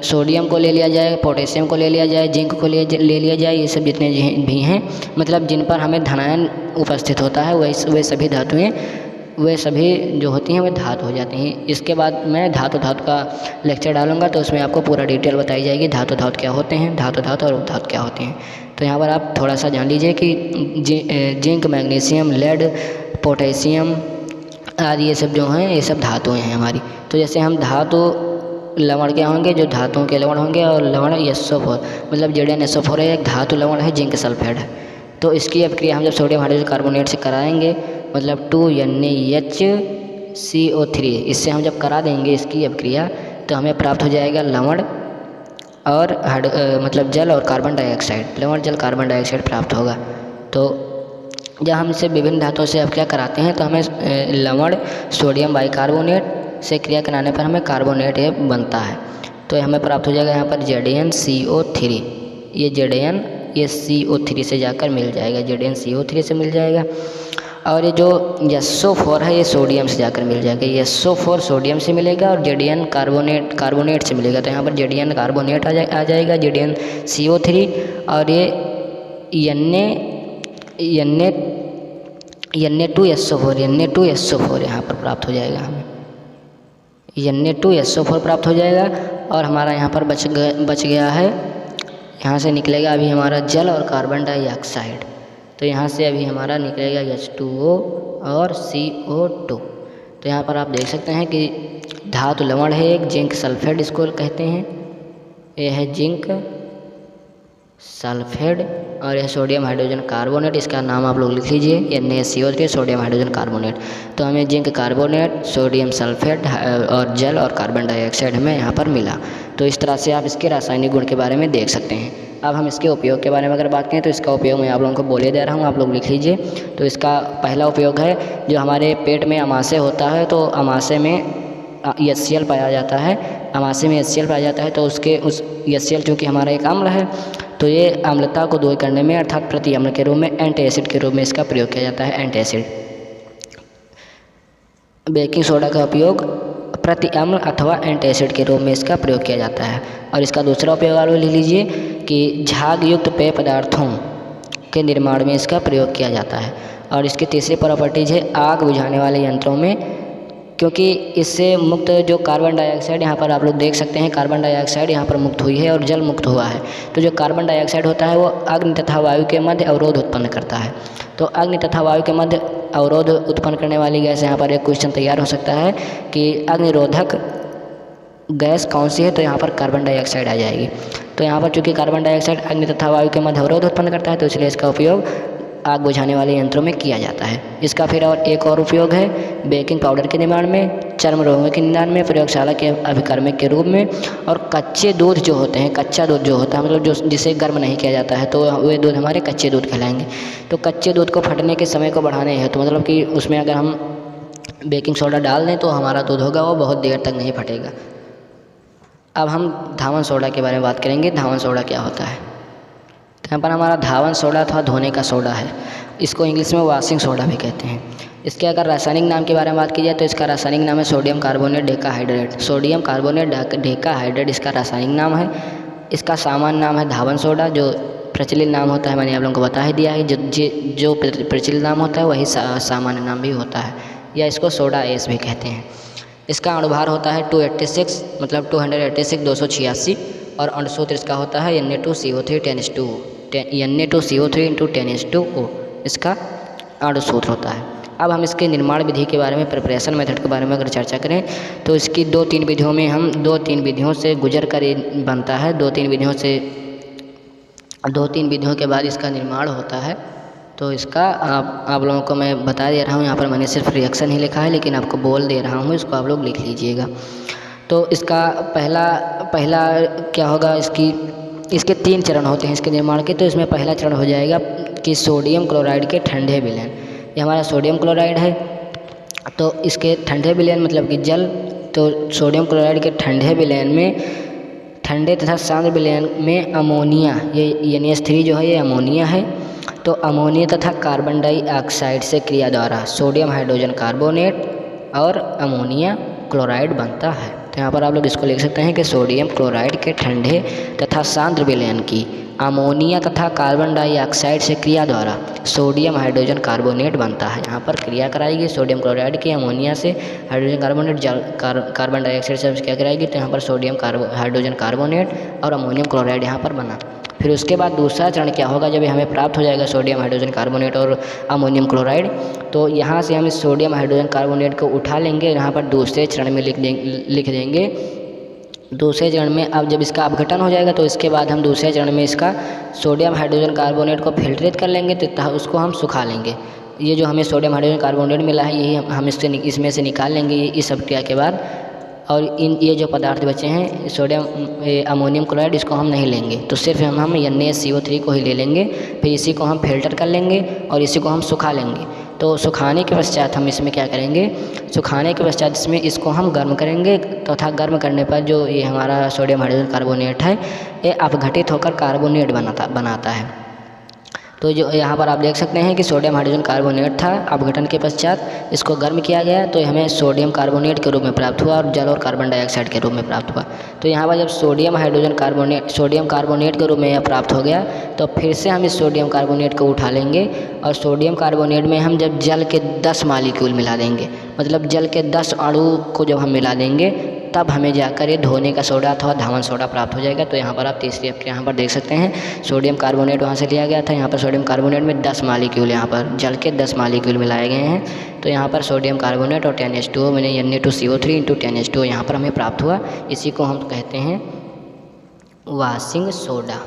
सोडियम को ले लिया जाए, पोटेशियम को ले लिया जाए, जिंक को ले लिया जाए, ये सब जितने भी हैं मतलब जिन पर हमें धनायन उपस्थित होता है वे सभी धातुएँ वे सभी जो होती हैं वे धातु हो जाती हैं। इसके बाद मैं धातु का लेक्चर डालूंगा तो उसमें आपको पूरा डिटेल बताई जाएगी धातु क्या होते हैं, धातु और उपधातु क्या होते हैं। तो यहाँ पर आप थोड़ा सा जान लीजिए कि जिंक, मैग्नीशियम, लेड, पोटेशियम आदि ये सब जो हैं ये सब धातुएँ हैं हमारी। तो जैसे हम धातु लवण क्या होंगे, जो धातुओं के लवण होंगे, और लवण SO4 मतलब ZnSO4 है, एक धातु लवण है, जिंक सल्फेट है। तो इसकी अभिक्रिया हम जब सोडियम हाइड्रोजन कार्बोनेट से कराएंगे मतलब 2NaHCO3 इससे हम जब करा देंगे इसकी अभिक्रिया तो हमें प्राप्त हो जाएगा लवण और मतलब जल और कार्बन डाइऑक्साइड, लवण जल कार्बन डाइऑक्साइड प्राप्त होगा। तो जब हम इसे विभिन्न धातुओं से अभिक्रिया कराते हैं तो हमें लवण सोडियम बाइकार्बोनेट से क्रिया कराने पर हमें कार्बोनेट ये बनता है। तो हमें प्राप्त हो जाएगा यहाँ पर ZnCO3, ये CO3 से जाकर मिल जाएगा, ZnCO3 से मिल जाएगा। और ये जो SO4 है ये सोडियम से जाकर मिल जाएगा, SO4 सोडियम से मिलेगा और Zn कार्बोनेट से मिलेगा। तो यहाँ पर Zn कार्बोनेट आ जाएगा, ZnCO3 और ये Na2SO4 यहाँ पर प्राप्त हो जाएगा, हमें Na2SO4 प्राप्त हो जाएगा। और हमारा यहाँ पर बच गया है यहाँ से निकलेगा अभी हमारा जल और कार्बन डाइऑक्साइड। तो यहाँ से अभी हमारा निकलेगा H2O और CO2। तो यहाँ पर आप देख सकते हैं कि धातु लवण है एक, जिंक सल्फेट इसको कहते हैं। ये है जिंक सल्फेट और यह सोडियम हाइड्रोजन कार्बोनेट, इसका नाम आप लोग लिख लीजिए NaCO3 सोडियम हाइड्रोजन कार्बोनेट। तो हमें जिंक कार्बोनेट, सोडियम सल्फेट और जल और कार्बन डाइऑक्साइड हमें यहाँ पर मिला। तो इस तरह से आप इसके रासायनिक गुण के बारे में देख सकते हैं। अब हम इसके उपयोग के बारे में अगर बात करें तो इसका उपयोग मैं आप लोगों को बोले दे रहा हूँ, आप लोग लिख लीजिए। तो इसका पहला उपयोग है, जो हमारे पेट में अमाशय होता है तो अमाशय में HCl पाया जाता है। अमाशय में HCl पाया जाता है तो उस HCl चूँकि हमारा एक अम्ल है तो ये अम्लता को दूर करने में अर्थात प्रति अम्ल के रूप में एंटी एसिड के रूप में इसका प्रयोग किया जाता है। Anti acid. बेकिंग सोडा का उपयोग प्रति अम्ल अथवा एंटी एसिड के रूप में इसका प्रयोग किया जाता है। और इसका दूसरा उपयोग आप लिख लीजिए कि झाग युक्त पेय पदार्थों के निर्माण में इसका प्रयोग किया जाता है। और इसकी तीसरी प्रॉपर्टीज है आग बुझाने वाले यंत्रों में, क्योंकि इससे मुक्त जो कार्बन डाइऑक्साइड यहाँ पर आप लोग देख सकते हैं, कार्बन डाइऑक्साइड यहाँ पर मुक्त हुई है और जल मुक्त हुआ है। तो जो कार्बन डाइऑक्साइड होता है वो अग्नि तथा वायु के मध्य अवरोध उत्पन्न करता है। तो अग्नि तथा वायु के मध्य अवरोध उत्पन्न करने वाली गैस, यहाँ पर एक क्वेश्चन तैयार हो सकता है कि अग्निरोधक गैस कौन सी है, तो यहाँ पर कार्बन डाइऑक्साइड आ जाएगी। तो यहाँ पर चूँकि कार्बन डाइऑक्साइड अग्नि तथा वायु के मध्य अवरोध उत्पन्न करता है तो इसलिए इसका उपयोग आग बुझाने वाले यंत्रों में किया जाता है। इसका फिर और एक और उपयोग है बेकिंग पाउडर के निर्माण में, चर्म रोगों के निदान में, प्रयोगशाला के अभिकर्मक के रूप में, और कच्चे दूध जो होते हैं, कच्चा दूध जो होता है मतलब जो जिसे गर्म नहीं किया जाता है तो वे दूध हमारे कच्चे दूध कहलाएंगे। तो कच्चे दूध को फटने के समय को बढ़ाने हैं तो मतलब कि उसमें अगर हम बेकिंग सोडा डाल दें तो हमारा दूध होगा वो बहुत देर तक नहीं फटेगा। अब हम धावन सोडा के बारे में बात करेंगे। धावन सोडा क्या होता है? तो यहाँ पर हमारा धावन सोडा अथवा धोने का सोडा है, इसको इंग्लिश में वॉशिंग सोडा भी कहते हैं। इसके अगर रासायनिक नाम के बारे में बात की जाए तो इसका रासायनिक नाम है sodium carbonate decahydrate. Sodium carbonate decahydrate इसका रासायनिक नाम है। इसका सामान्य नाम है धावन सोडा, जो प्रचलित नाम होता है मैंने आप लोगों को बता ही दिया है। जो प्रचलित नाम होता है वही सामान्य नाम भी होता है, या इसको सोडा एस भी कहते हैं। इसका अणुभार होता है 286 मतलब 286 286 और अणुसूत्र इसका होता है Na2CO3 10H2O Na2CO3 × 10H2O इसका अणुसूत्र होता है। अब हम इसके निर्माण विधि के बारे में, प्रिपरेशन मेथड के बारे में अगर चर्चा करें तो इसकी 2-3 विधियों में हम 2-3 विधियों से गुजर कर बनता है। 2-3 विधियों के बाद इसका निर्माण होता है। तो इसका आप लोगों को मैं बता दे रहा हूँ, यहाँ पर मैंने सिर्फ रिएक्शन ही लिखा है लेकिन आपको बोल दे रहा हूँ, इसको आप लोग लिख लीजिएगा। तो इसका पहला क्या होगा, इसके 3 चरण होते हैं इसके निर्माण के। तो इसमें पहला चरण हो जाएगा कि सोडियम क्लोराइड के ठंडे विलयन। ये हमारा सोडियम क्लोराइड है तो इसके ठंडे विलयन मतलब कि जल। तो सोडियम क्लोराइड के ठंडे विलयन में, ठंडे तथा सांद्र विलयन में अमोनिया, ये NH3 जो है ये अमोनिया है। तो अमोनिया तथा कार्बन डाइऑक्साइड से क्रिया द्वारा सोडियम हाइड्रोजन कार्बोनेट और अमोनिया क्लोराइड बनता है। तो यहाँ पर आप लोग इसको लिख सकते हैं कि सोडियम क्लोराइड के ठंडे तथा सांद्र विलयन की अमोनिया तथा कार्बन डाइऑक्साइड से क्रिया द्वारा सोडियम हाइड्रोजन कार्बोनेट बनता है। यहाँ पर क्रिया कराएगी सोडियम क्लोराइड की अमोनिया से हाइड्रोजन कार्बोनेट कार्बन डाइऑक्साइड से क्या कराएगी, तो यहाँ पर सोडियम हाइड्रोजन कार्बोनेट और अमोनियम क्लोराइड यहाँ पर बना। फिर उसके बाद दूसरा चरण क्या होगा, जब हमें प्राप्त हो जाएगा सोडियम हाइड्रोजन कार्बोनेट और अमोनियम क्लोराइड, तो यहाँ से हम इस सोडियम हाइड्रोजन कार्बोनेट को उठा लेंगे, यहाँ पर दूसरे चरण में लिख देंगे। दूसरे चरण में अब जब इसका अपघटन हो जाएगा तो इसके बाद हम दूसरे चरण में इसका सोडियम हाइड्रोजन कार्बोनेट को फिल्ट्रेट कर लेंगे, तो उसको हम सुखा लेंगे। ये जो हमें सोडियम हाइड्रोजन कार्बोनेट मिला है यही हम इसमें से निकाल लेंगे इस प्रक्रिया के बाद। और ये जो पदार्थ बचे हैं सोडियम अमोनियम क्लोराइड, इसको हम नहीं लेंगे, तो सिर्फ हम NaCO3 को ही ले लेंगे। फिर इसी को हम फिल्टर कर लेंगे और इसी को हम सुखा लेंगे। तो सुखाने के पश्चात हम इसमें क्या करेंगे, सुखाने के पश्चात इसको हम गर्म करेंगे तथा गर्म करने पर जो ये हमारा सोडियम हाइड्रोजन कार्बोनेट है ये अपघटित होकर कार्बोनेट बनाता है। तो जो यहाँ पर आप देख सकते हैं कि सोडियम हाइड्रोजन कार्बोनेट था, अपघटन के पश्चात इसको गर्म किया गया तो हमें सोडियम कार्बोनेट के रूप में प्राप्त हुआ और जल और कार्बन डाइऑक्साइड के रूप में प्राप्त हुआ। तो यहाँ पर जब सोडियम कार्बोनेट के रूप में यह प्राप्त हो गया तो फिर से हम इस सोडियम कार्बोनेट को उठा लेंगे और सोडियम कार्बोनेट में हम जब जल के 10 मॉलिक्यूल मिला देंगे, मतलब जल के 10 अणु को जब हम मिला देंगे तब हमें जाकर ये धोने का सोडा अथवा धावन सोडा प्राप्त हो जाएगा। तो यहाँ पर आप तीसरी स्टेप यहाँ पर देख सकते हैं, सोडियम कार्बोनेट वहाँ से लिया गया था, यहाँ पर सोडियम कार्बोनेट में 10 मॉलिक्यूल, यहाँ पर जल के 10 मॉलिक्यूल मिलाए गए हैं। तो यहाँ पर सोडियम कार्बोनेट और 10H2O मैंने Na2CO3 × 10H2O यहाँ पर हमें प्राप्त हुआ। इसी को हम कहते हैं वाशिंग सोडा,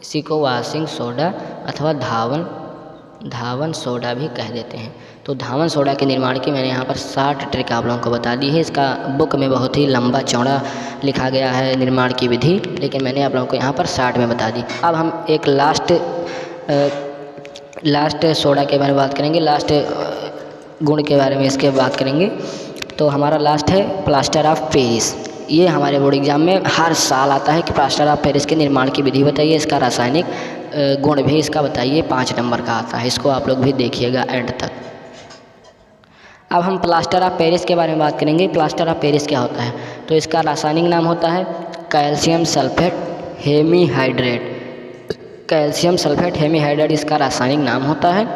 इसी को वाशिंग सोडा अथवा धावन सोडा भी कह देते हैं। तो धावन सोडा के निर्माण की मैंने यहाँ पर 60 ट्रिक आप लोगों को बता दी है। इसका बुक में बहुत ही लंबा चौड़ा लिखा गया है निर्माण की विधि, लेकिन मैंने आप लोगों को यहाँ पर 60 में बता दी। अब हम एक लास्ट सोडा के बारे में बात करेंगे, लास्ट गुण के बारे में इसके बात करेंगे। तो हमारा लास्ट है प्लास्टर ऑफ पेरिस। ये हमारे बोर्ड एग्जाम में हर साल आता है कि प्लास्टर ऑफ पेरिस के निर्माण की विधि बताइए, इसका रासायनिक गुण भी इसका बताइए, 5 नंबर का आता है। इसको आप लोग भी देखिएगा एंड तक। अब हम प्लास्टर ऑफ पेरिस के बारे में बात करेंगे। प्लास्टर ऑफ पेरिस क्या होता है? तो इसका रासायनिक नाम होता है calcium sulphate hemihydrate. Calcium sulphate hemihydrate इसका रासायनिक नाम होता है।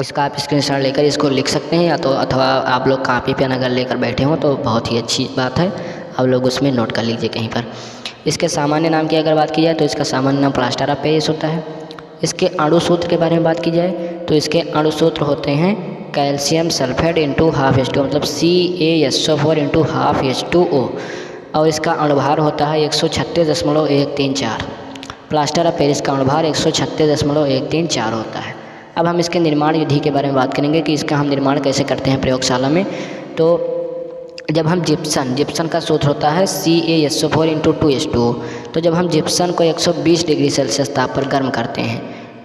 इसका आप स्क्रीनशॉट लेकर इसको लिख सकते हैं, या तो अथवा आप लोग कॉपी पेन अगर लेकर बैठे हों तो बहुत ही अच्छी बात है, आप लोग उसमें नोट कर लीजिए कहीं पर। इसके सामान्य नाम की अगर बात की जाए तो इसका सामान्य नाम प्लास्टर ऑफ पेरिस होता है। इसके अणु सूत्र के बारे में बात की जाए तो इसके अणु सूत्र होते हैं calcium sulphate into half H2O, मतलब CaSO4 इंटू हाफ H2O, और इसका अणुभार होता है 136.134। प्लास्टर ऑफ पेरिस का अणुभार 136.134 होता है। अब हम इसके निर्माण विधि के बारे में बात करेंगे कि इसका हम निर्माण कैसे करते हैं प्रयोगशाला में। तो जब हम जिप्सन का सूत्र होता है CaSO4 इंटू 2H2O। तो जब हम जिप्सन को 120 डिग्री सेल्सियस ताप पर गर्म करते हैं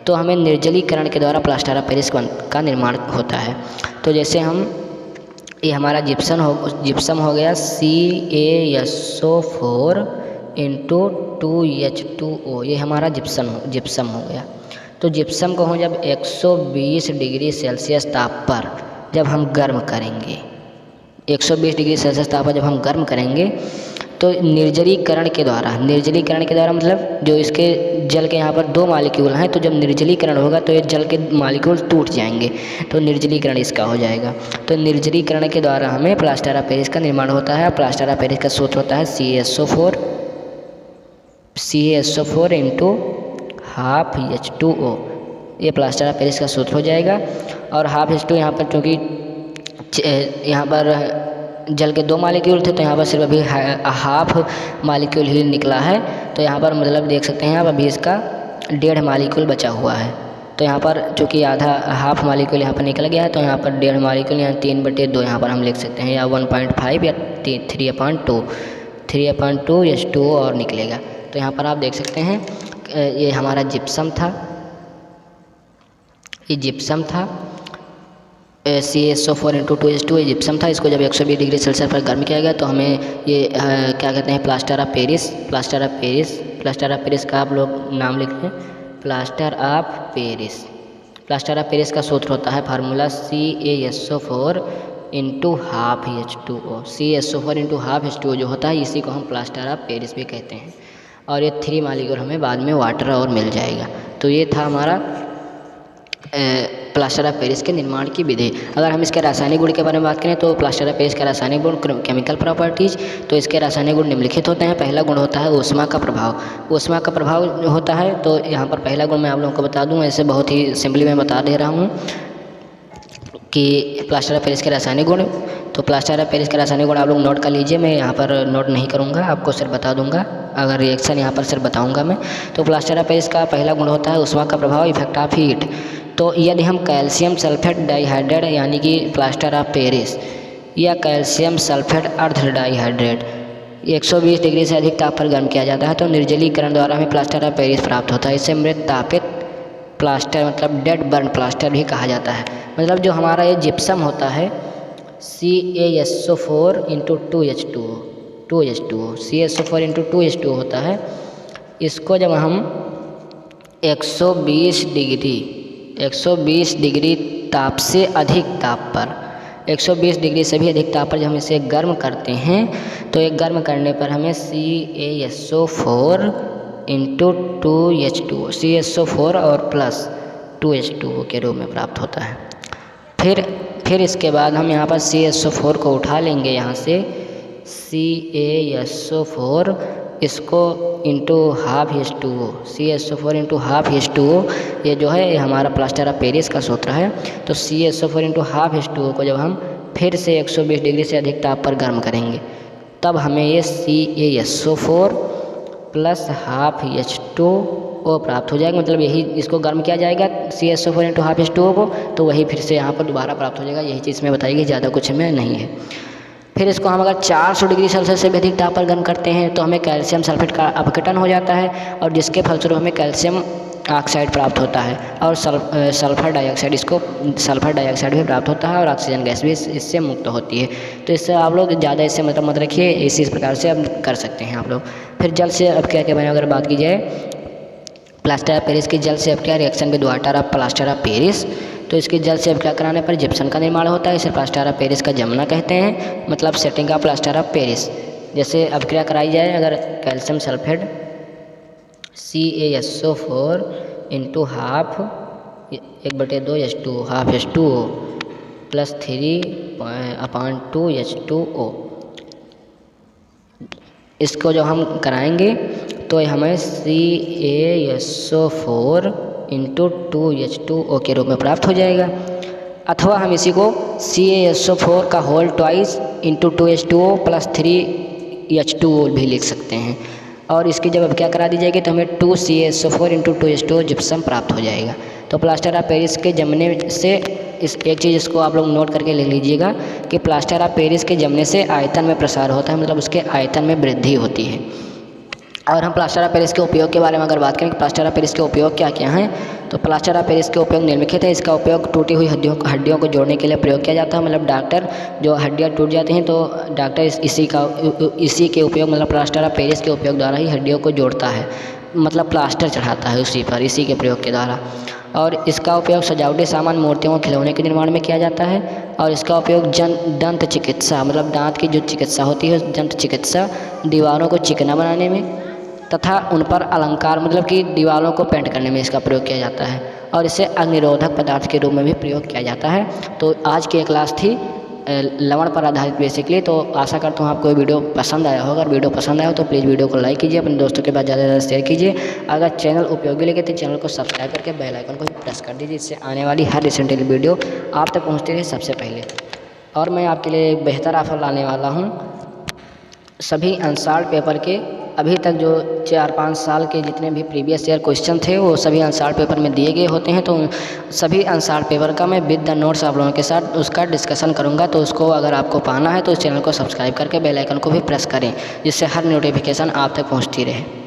तो हमें निर्जलीकरण के द्वारा प्लास्टर ऑफ पेरिस का निर्माण होता है। तो जैसे हम ये हमारा जिप्सम हो गया CaSO4 इंटू 2H2O, ये हमारा जिप्सम हो गया। तो जिप्सम को हम जब 120 डिग्री सेल्सियस ताप पर जब हम गर्म करेंगे, 120 डिग्री सेल्सियस ताप पर जब हम गर्म करेंगे तो निर्जलीकरण के द्वारा मतलब जो इसके जल के यहाँ पर 2 मॉलिक्यूल हैं, तो जब निर्जलीकरण होगा तो ये जल के मॉलिक्यूल टूट जाएंगे, तो निर्जलीकरण इसका हो जाएगा। तो निर्जलीकरण के द्वारा हमें प्लास्टर ऑफ पेरिस का निर्माण होता है। प्लास्टर ऑफ पेरिस का सूत्र होता है CaSO4 इंटू हाफ H2O, ये प्लास्टर ऑफ पेरिस का सूत्र हो जाएगा। और हाफ H2 यहाँ पर चूँकि यहाँ पर जल के 2 मॉलिक्यूल थे तो यहाँ पर सिर्फ अभी हाफ मॉलिक्यूल ही निकला है, तो यहाँ पर मतलब देख सकते हैं आप अभी इसका 1.5 मॉलिक्यूल बचा हुआ है। तो यहाँ पर चूँकि आधा हाफ मॉलिक्यूल यहाँ पर निकल गया है तो यहाँ पर 1.5 मॉलिक्यूल यहाँ 3/2 यहाँ पर हम लिख सकते हैं, या 1.5 या 3/2 H2O और निकलेगा। तो यहाँ पर आप देख सकते हैं ये हमारा जिप्सम था, ये जिप्सम था CaSO4 इंटू 2H2O, ये जिप्सम था। इसको जब 120 डिग्री सेल्सियस पर गर्म किया गया तो हमें ये क्या कहते हैं प्लास्टर ऑफ पेरिस का आप लोग नाम लिख लें, प्लास्टर ऑफ पेरिस का सूत्र होता है formula CaSO4 into half H2O। CaSO4 into half H2O जो होता है इसी को हम प्लास्टर ऑफ पेरिस भी कहते हैं। और ये 3 मॉलिक्यूल हमें बाद में वाटर और मिल जाएगा। तो ये था हमारा प्लास्टर ऑफ पेरिस के निर्माण की विधि। अगर हम इसके रासायनिक गुण के बारे में बात करें तो प्लास्टर ऑफ पेरिस का रासायनिक गुण केमिकल प्रॉपर्टीज, तो इसके रासायनिक गुण निम्नलिखित होते हैं। पहला गुण होता है ऊष्मा का प्रभाव। ऊष्मा का प्रभाव होता है तो यहाँ पर पहला गुण मैं आप लोगों को बता दूँ, ऐसे बहुत ही सिंपली मैं बता दे रहा हूँ कि प्लास्टर ऑफ पेरिस के रासायनिक गुण। तो प्लास्टर ऑफ पेरिस के रासायनिक गुण आप लोग नोट कर लीजिए, मैं यहाँ पर नोट नहीं करूँगा, आपको सिर्फ बता दूँगा, अगर रिएक्शन यहाँ पर सिर्फ बताऊँगा मैं। तो प्लास्टर ऑफ पेरिस का पहला गुण होता है ऊष्मा का प्रभाव, इफेक्ट ऑफ हीट। तो यदि हम कैल्शियम सल्फेट डाइहाइड्रेट यानी कि प्लास्टर ऑफ पेरिस या कैल्शियम सल्फेट अर्ध डाइहाइड्रेट 120 डिग्री से अधिक ताप पर गर्म किया जाता है तो निर्जलीकरण द्वारा हमें प्लास्टर ऑफ पेरिस प्राप्त होता है। इसे मृत तापित प्लास्टर मतलब डेड बर्न प्लास्टर भी कहा जाता है। मतलब जो हमारा ये जिप्सम होता है CaSO4 into 2H2O CaSO4 into 2H2O होता है, इसको जब हम 120 डिग्री ताप से अधिक ताप पर 120 डिग्री से भी अधिक ताप पर जब हम इसे गर्म करते हैं तो एक गर्म करने पर हमें CaSO4 इंटू 2H2O CaSO4 और प्लस 2H2O के रूप में प्राप्त होता है। फिर इसके बाद हम यहाँ पर CaSO4 को उठा लेंगे, यहाँ से CaSO4 इसको into half H2O, CaSO4 into half H2O, ये जो है ये हमारा प्लास्टर ऑफ पेरिस का सूत्र है। तो CaSO4 इंटू हाफ H2O को जब हम फिर से 120 डिग्री से अधिक ताप पर गर्म करेंगे, तब हमें ये CaSO4 प्लस हाफ H2O प्राप्त हो जाएगा। मतलब यही इसको गर्म किया जाएगा CaSO4 इंटू हाफ H2O को, तो वही फिर से यहाँ पर दोबारा प्राप्त हो जाएगा। यही चीज़ में बताइए, ज़्यादा कुछ में नहीं है। फिर इसको हम अगर 400 डिग्री सेल्सियस से भी अधिक ताप पर गर्म करते हैं तो हमें कैल्शियम सल्फेट का अपघटन हो जाता है, और जिसके फलस्वरूप हमें कैल्शियम ऑक्साइड प्राप्त होता है, और सल्फर डाइऑक्साइड, इसको सल्फर डाइऑक्साइड भी प्राप्त होता है, और ऑक्सीजन गैस भी इससे मुक्त होती है। तो इससे आप लोग ज़्यादा इससे मतलब मत रखिए, इसी प्रकार से अब कर सकते हैं आप लोग। फिर जल से अब क्या क्या बने, अगर बात की जाए प्लास्टर ऑफ पेरिस की जल से अब क्या reaction with water of plaster of Paris, तो इसकी जल से अब क्या कराने पर जिप्सम का निर्माण होता है। इसे प्लास्टर ऑफ पेरिस का जमना कहते हैं, मतलब setting of plaster of Paris. जैसे अब क्या कराई जाए, अगर calcium sulphate CaSO4 into half 1/2 H2O, half H2O plus 3/2 H2O, इसको जब हम कराएंगे तो हमें CaSO4 इंटू 2H2O के रूप में प्राप्त हो जाएगा। अथवा हम इसी को CaSO4 का whole twice into 2H2O plus 3H2O भी लिख सकते हैं। और इसकी जब अब क्या करा दी जाएगी तो हमें 2 CaSO4 इंटू 2H2O जिप्सम प्राप्त हो जाएगा। तो प्लास्टर ऑफ पेरिस के जमने से इस एक चीज़ इसको आप लोग नोट करके ले लीजिएगा कि प्लास्टर ऑफ पेरिस के जमने से आयतन में प्रसार होता है, मतलब उसके आयतन में वृद्धि होती है। और हम प्लास्टर ऑफ पेरिस के उपयोग के बारे में अगर बात करें कि प्लास्टर ऑफ पेरिस के उपयोग क्या क्या हैं, तो प्लास्टर ऑफ पेरिस के उपयोग निम्नलिखित है। इसका उपयोग टूटी हुई हड्डियों को जोड़ने के लिए प्रयोग किया जाता है। मतलब डॉक्टर जो हड्डियाँ टूट जाती हैं तो डॉक्टर इसी के उपयोग, मतलब प्लास्टर ऑफ पेरिस के उपयोग द्वारा ही हड्डियों को जोड़ता है, मतलब प्लास्टर चढ़ाता है उसी पर, इसी के प्रयोग के द्वारा। और इसका उपयोग सजावटी सामान, मूर्तियों और खिलौने के निर्माण में किया जाता है। और इसका उपयोग दंत चिकित्सा, मतलब दांत की जो चिकित्सा होती है, दंत चिकित्सा, दीवारों को चिकना बनाने में तथा उन पर अलंकार, मतलब कि दीवारों को पेंट करने में इसका प्रयोग किया जाता है। और इसे अग्निरोधक पदार्थ के रूप में भी प्रयोग किया जाता है। तो आज की क्लास थी लवण पर आधारित बेसिकली। तो आशा करता हूँ आपको वीडियो पसंद आया होगा। अगर वीडियो पसंद आया हो तो प्लीज़ वीडियो को लाइक कीजिए, अपने दोस्तों के पास ज़्यादा से ज़्यादा शेयर कीजिए। अगर चैनल उपयोगी लगे तो चैनल को सब्सक्राइब करके बेल आइकन को प्रेस कर दीजिए, इससे आने वाली हर रिसेंट वीडियो आप तक पहुँचती रहे सबसे पहले। और मैं आपके लिए एक बेहतर ऑफर लाने वाला हूँ। सभी अनसॉल्व पेपर के अभी तक जो 4-5 साल के जितने भी प्रीवियस ईयर क्वेश्चन थे वो सभी अनसॉल्व पेपर में दिए गए होते हैं। तो सभी अनसॉल्व पेपर का मैं विद द नोट्स आप लोगों के साथ उसका डिस्कशन करूंगा। तो उसको अगर आपको पाना है तो इस चैनल को सब्सक्राइब करके बेल आइकन को भी प्रेस करें, जिससे हर नोटिफिकेशन आप तक पहुंचती रहे।